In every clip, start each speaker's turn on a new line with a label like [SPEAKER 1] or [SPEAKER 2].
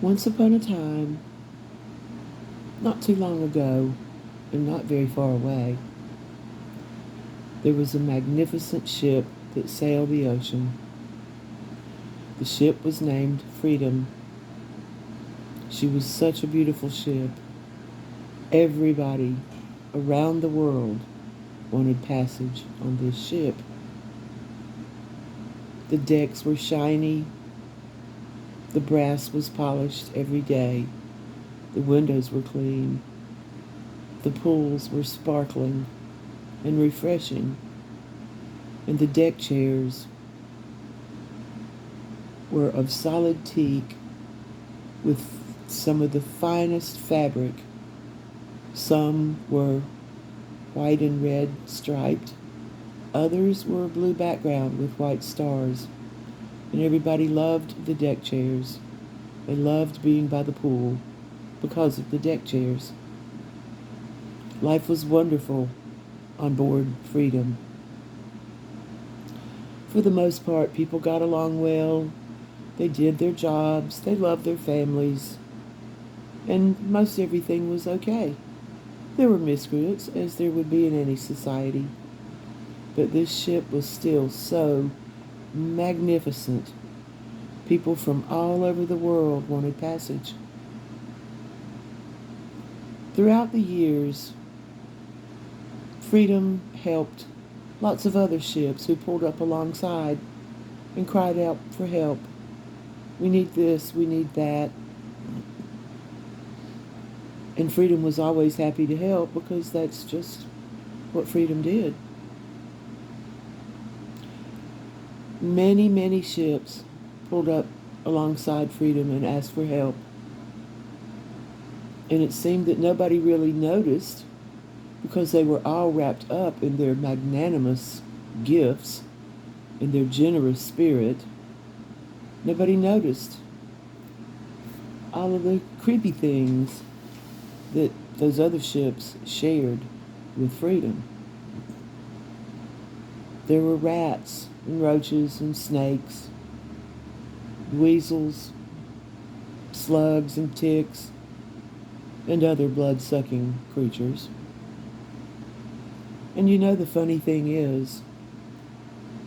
[SPEAKER 1] Once upon a time, not too long ago, and not very far away, there was a magnificent ship that sailed the ocean. The ship was named Freedom. She was such a beautiful ship. Everybody around the world wanted passage on this ship. The decks were shiny. The brass was polished every day. The windows were clean. The pools were sparkling and refreshing. And the deck chairs were of solid teak with some of the finest fabric. Some were white and red striped. Others were a blue background with white stars. And everybody loved the deck chairs. They loved being by the pool because of the deck chairs. Life was wonderful on board Freedom. For the most part, people got along well. They did their jobs. They loved their families. And most everything was okay. There were miscreants, as there would be in any society. But this ship was still so magnificent. People from all over the world wanted passage. Throughout the years, Freedom helped lots of other ships who pulled up alongside and cried out for help. We need this, we need that. And Freedom was always happy to help because that's just what Freedom did. Many, many ships pulled up alongside Freedom and asked for help. And it seemed that nobody really noticed because they were all wrapped up in their magnanimous gifts, in their generous spirit. Nobody noticed all of the creepy things that those other ships shared with Freedom. There were rats and roaches and snakes, weasels, slugs and ticks, and other blood-sucking creatures. And you know the funny thing is,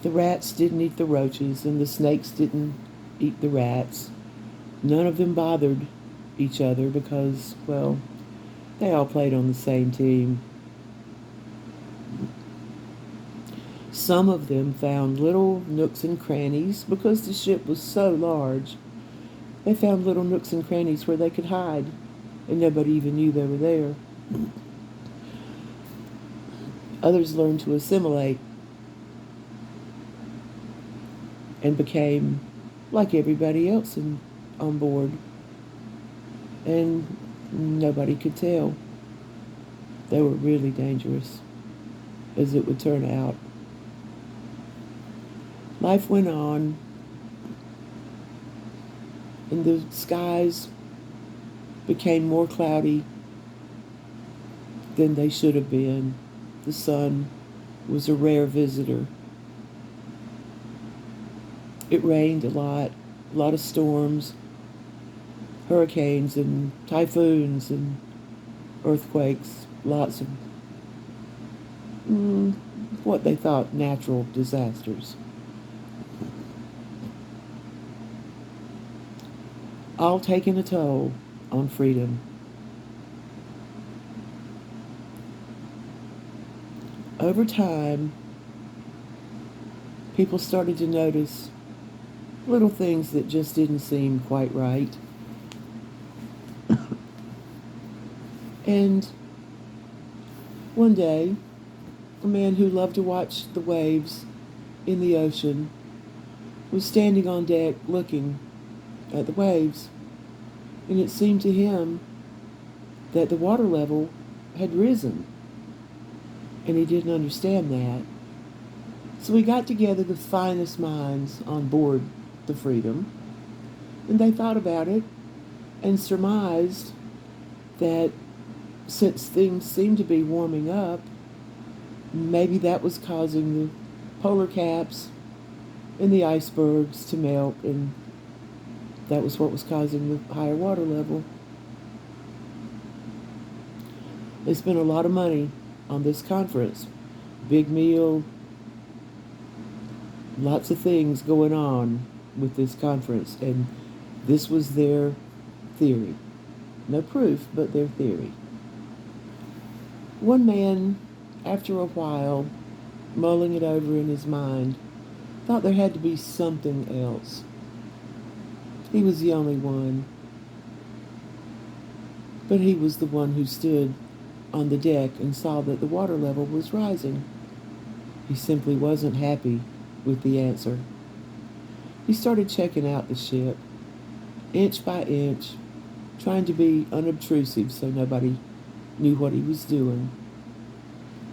[SPEAKER 1] the rats didn't eat the roaches and the snakes didn't eat the rats. None of them bothered each other because, well, they all played on the same team. Some of them found little nooks and crannies because the ship was so large. They found little nooks and crannies where they could hide, and nobody even knew they were there. Others learned to assimilate and became like everybody else on board, and nobody could tell. They were really dangerous, as it would turn out. Life went on, and the skies became more cloudy than they should have been. The sun was a rare visitor. It rained a lot of storms, hurricanes and typhoons and earthquakes, lots of what they thought natural disasters. All taking a toll on Freedom. Over time, people started to notice little things that just didn't seem quite right. And one day, a man who loved to watch the waves in the ocean was standing on deck looking at the waves, and it seemed to him that the water level had risen, and he didn't understand that. So we got together the finest minds on board the Freedom, and they thought about it and surmised that since things seemed to be warming up, maybe that was causing the polar caps and the icebergs to melt and That was what was causing the higher water level. They spent a lot of money on this conference. Big meal, lots of things going on with this conference, and this was their theory. No proof, but their theory. One man, after a while, mulling it over in his mind, thought there had to be something else. He was the only one, but he was the one who stood on the deck and saw that the water level was rising. He simply wasn't happy with the answer. He started checking out the ship, inch by inch, trying to be unobtrusive so nobody knew what he was doing.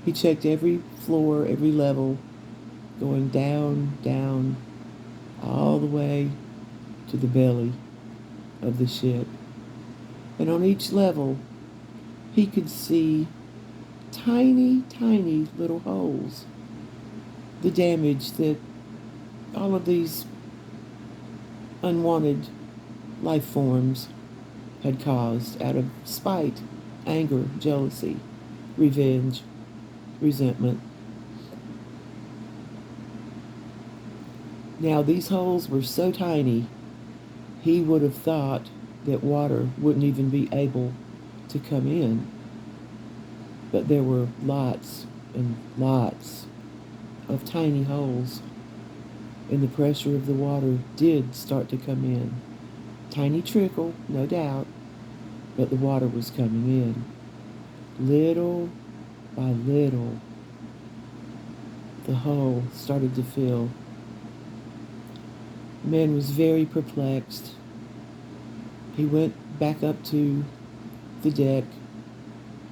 [SPEAKER 1] He checked every floor, every level, going down, down, all the way to the belly of the ship. And on each level, he could see tiny, tiny little holes. The damage that all of these unwanted life forms had caused out of spite, anger, jealousy, revenge, resentment. Now, these holes were so tiny, he would have thought that water wouldn't even be able to come in. But there were lots and lots of tiny holes, and the pressure of the water did start to come in. Tiny trickle, no doubt, but the water was coming in. Little by little, the hole started to fill. The man was very perplexed. He went back up to the deck,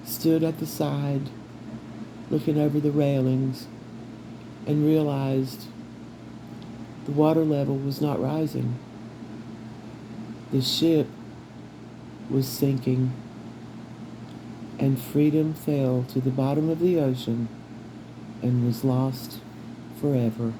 [SPEAKER 1] stood at the side, looking over the railings, and realized the water level was not rising. The ship was sinking, and freedom fell to the bottom of the ocean and was lost forever.